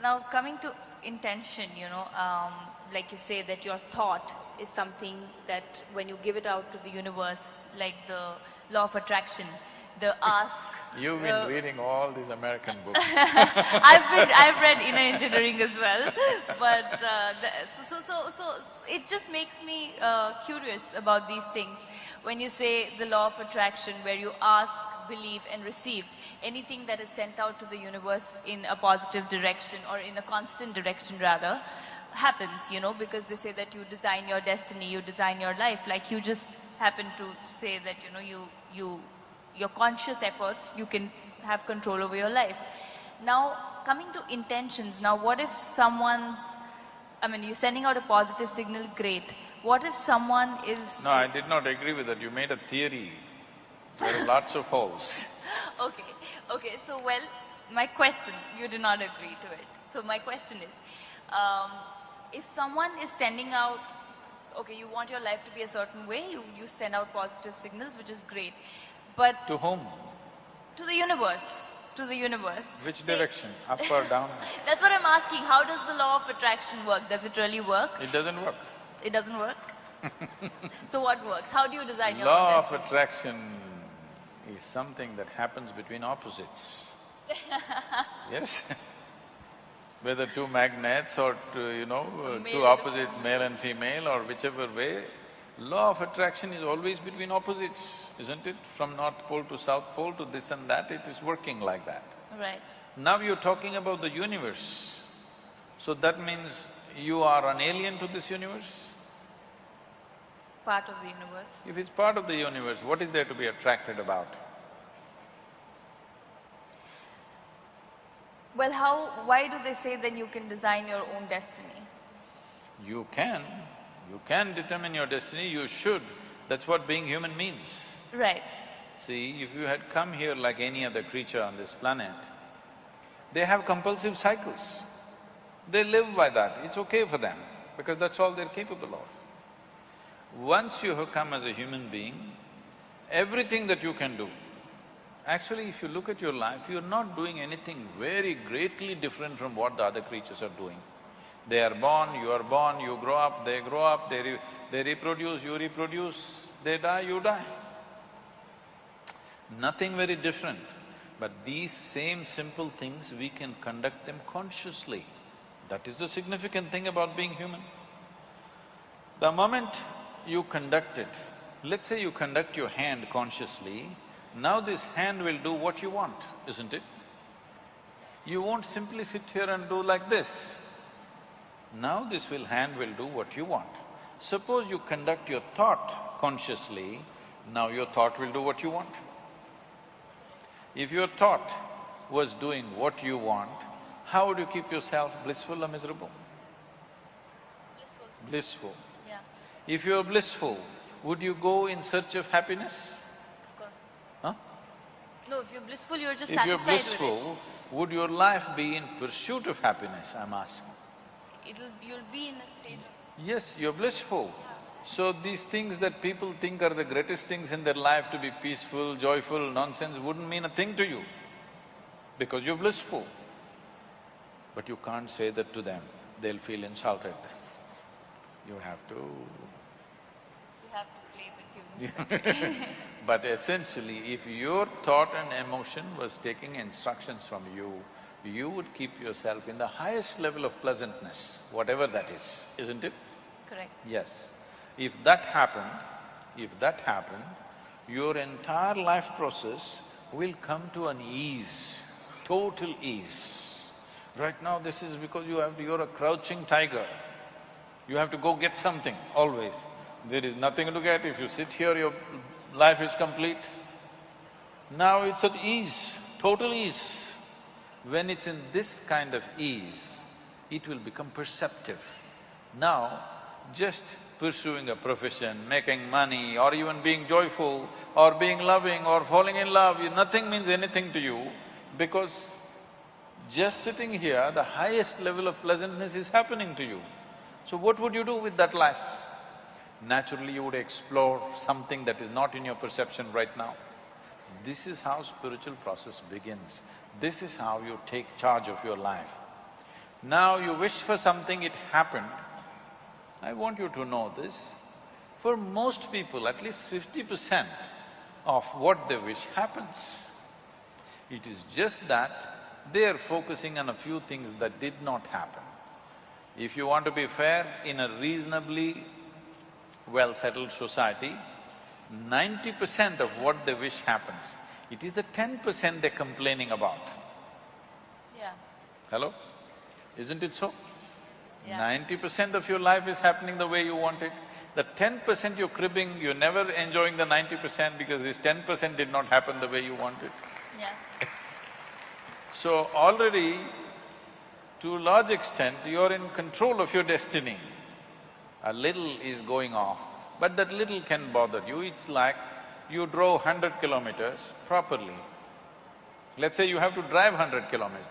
Now coming to intention, like you say that your thought is something that when you give it out to the universe, like the law of attraction, the ask… You've been reading all these American books. I've read inner engineering as well, but so it just makes me curious about these things. When you say the law of attraction, where you ask, believe and receive, anything that is sent out to the universe in a positive direction or in a constant direction rather, happens, because they say that you design your destiny, you design your life. Like you just happen to say that, your conscious efforts, you can have control over your life. Now, coming to intentions, now what if you're sending out a positive signal, great. What if someone is… No, I did not agree with that. You made a theory. There are lots of holes. Okay, so my question, you did not agree to it. So my question is, if someone is sending out, you want your life to be a certain way, you send out positive signals, which is great. But… To whom? To the universe. To the universe. Which direction? Up or down? That's what I'm asking. How does the law of attraction work? Does it really work? It doesn't work. It doesn't work? So what works? How do you design your Law own of destiny? attraction is something that happens between opposites. Yes. Whether two magnets or two opposites, male and female or whichever way, law of attraction is always between opposites, isn't it? From North Pole to South Pole to this and that, it is working like that. Right. Now you're talking about the universe. So that means you are an alien to this universe? Part of the universe. If it's part of the universe, what is there to be attracted about? Well, why do they say then you can design your own destiny? You can determine your destiny, you should. That's what being human means. Right. See, if you had come here like any other creature on this planet, they have compulsive cycles. They live by that, it's okay for them, because that's all they're capable of. Once you have come as a human being, everything that you can do, actually if you look at your life, you're not doing anything very greatly different from what the other creatures are doing. They are born, you grow up, they reproduce, you reproduce, they die, you die. Nothing very different. But these same simple things, we can conduct them consciously. That is the significant thing about being human. The moment you conduct it, let's say you conduct your hand consciously, now this hand will do what you want, isn't it? You won't simply sit here and do like this. Now this hand will do what you want. Suppose you conduct your thought consciously, now your thought will do what you want. If your thought was doing what you want, how would you keep yourself blissful or miserable? Blissful. Blissful. Yeah. If you're blissful, would you go in search of happiness? Of course. Huh? No, if you're blissful, you're just If you're satisfied with it. blissful, would your life be in pursuit of happiness, I'm asking? You'll be in a state of… Yes, you're blissful. So these things that people think are the greatest things in their life, to be peaceful, joyful, nonsense, wouldn't mean a thing to you, because you're blissful. But you can't say that to them, they'll feel insulted. You have to… You have to play the tunes. But essentially, if your thought and emotion was taking instructions from you, you would keep yourself in the highest level of pleasantness, whatever that is, isn't it? Correct. Yes. If that happened, your entire life process will come to an ease, total ease. Right now this is because you're a crouching tiger. You have to go get something, always. There is nothing to get. If you sit here, your life is complete. Now it's at ease, total ease. When it's in this kind of ease, it will become perceptive. Now, just pursuing a profession, making money, or even being joyful, or being loving, or falling in love, nothing means anything to you, because just sitting here, the highest level of pleasantness is happening to you. So what would you do with that life? Naturally, you would explore something that is not in your perception right now. This is how spiritual process begins. This is how you take charge of your life. Now you wish for something, it happened. I want you to know this. For most people, at least 50% of what they wish happens. It is just that they are focusing on a few things that did not happen. If you want to be fair, in a reasonably well-settled society, 90% of what they wish happens. It is the 10% they're complaining about. Yeah. Hello? Isn't it so? Yeah. 90% of your life is happening the way you want it. The 10% you're cribbing, you're never enjoying the 90% because this 10% did not happen the way you want it. Yeah. So already, to a large extent, you're in control of your destiny. A little is going off, but that little can bother you. It's like you drove 100 kilometers properly. Let's say you have to drive 100 kilometers.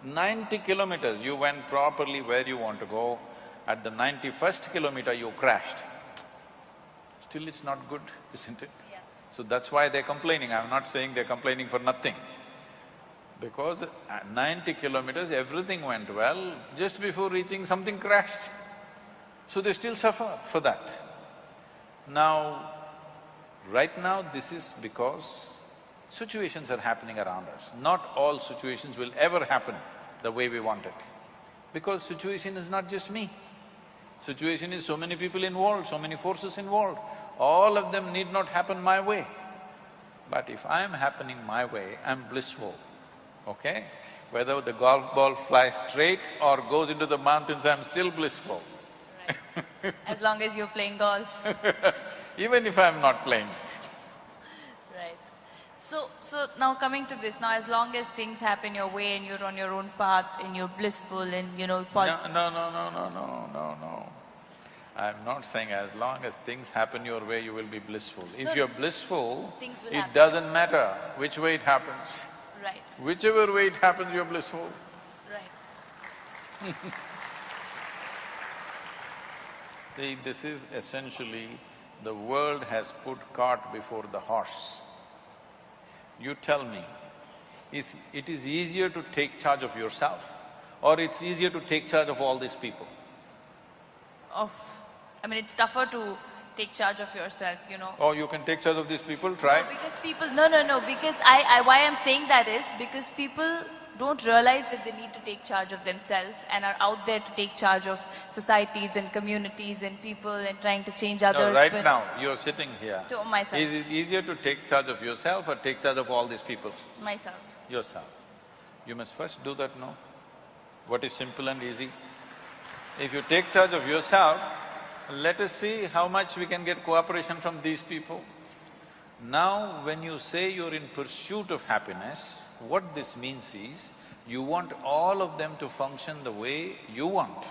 90 kilometers you went properly where you want to go. At the 91st kilometer you crashed. Still it's not good, isn't it? Yeah. So that's why they're complaining. I'm not saying they're complaining for nothing. Because at 90 kilometers everything went well, just before reaching something crashed. So they still suffer for that. Now, right now this is because situations are happening around us. Not all situations will ever happen the way we want it. Because situation is not just me. Situation is so many people involved, so many forces involved. All of them need not happen my way. But if I'm happening my way, I'm blissful, okay? Whether the golf ball flies straight or goes into the mountains, I'm still blissful. Right. As long as you're playing golf. Even if I'm not playing. Right. So now coming to this, now as long as things happen your way and you're on your own path and you're blissful and positive… No. I'm not saying as long as things happen your way, you will be blissful. If you're blissful, things will it happen. doesn't matter which way it happens. Right, Whichever way it happens, you're blissful. right. See, this is essentially, the world has put cart before the horse. You tell me, it is easier to take charge of yourself or it's easier to take charge of all these people? I mean, it's tougher to take charge of yourself, Oh, you can take charge of these people, try. No, because people… No, because why I'm saying that is because people don't realize that they need to take charge of themselves and are out there to take charge of societies and communities and people and trying to change No, others. right now, you're sitting here. To myself. Is it easier to take charge of yourself or take charge of all these people? Myself. Yourself. You must first do that, no? What is simple and easy? If you take charge of yourself, let us see how much we can get cooperation from these people. Now, when you say you're in pursuit of happiness, what this means is, you want all of them to function the way you want.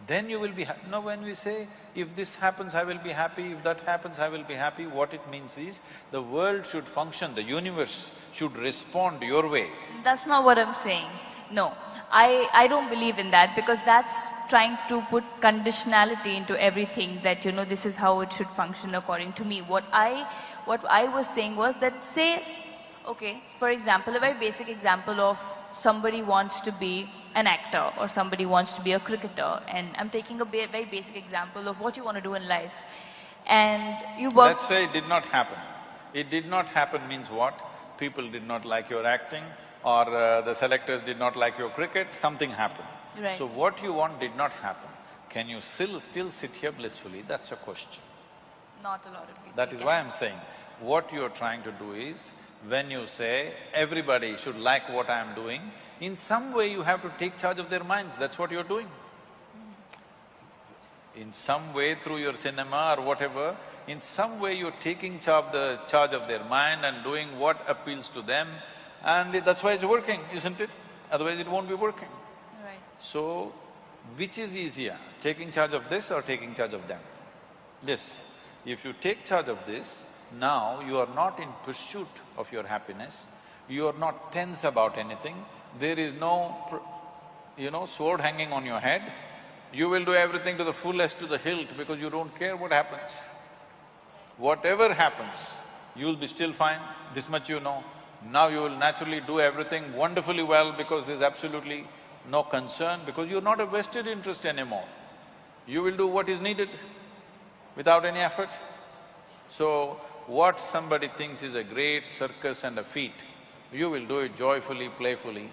Then you will be happy. Now when we say, if this happens, I will be happy, if that happens, I will be happy, what it means is, the world should function, the universe should respond your way. That's not what I'm saying. No, I don't believe in that because that's trying to put conditionality into everything that, this is how it should function according to me. What I was saying was that, say, okay, for example, a very basic example of somebody wants to be an actor or somebody wants to be a cricketer, and I'm taking a very basic example of what you want to do in life. And you work… Let's say it did not happen. It did not happen means what? People did not like your acting, or the selectors did not like your cricket, something happened. Right. So what you want did not happen. Can you still sit here blissfully? That's a question. Not a lot of people That is can. why I'm saying, what you're trying to do is, when you say, everybody should like what I'm doing, in some way you have to take charge of their minds, that's what you're doing. In some way, through your cinema or whatever, in some way you're taking charge of their mind and doing what appeals to them, and that's why it's working, isn't it? Otherwise it won't be working. Right. So, which is easier, taking charge of this or taking charge of them? This. If you take charge of this, now you are not in pursuit of your happiness, you are not tense about anything, there is no, sword hanging on your head. You will do everything to the fullest, to the hilt, because you don't care what happens. Whatever happens, you will be still fine, this much you know. Now you will naturally do everything wonderfully well because there's absolutely no concern, because you're not a vested interest anymore. You will do what is needed without any effort. So, what somebody thinks is a great circus and a feat, you will do it joyfully, playfully,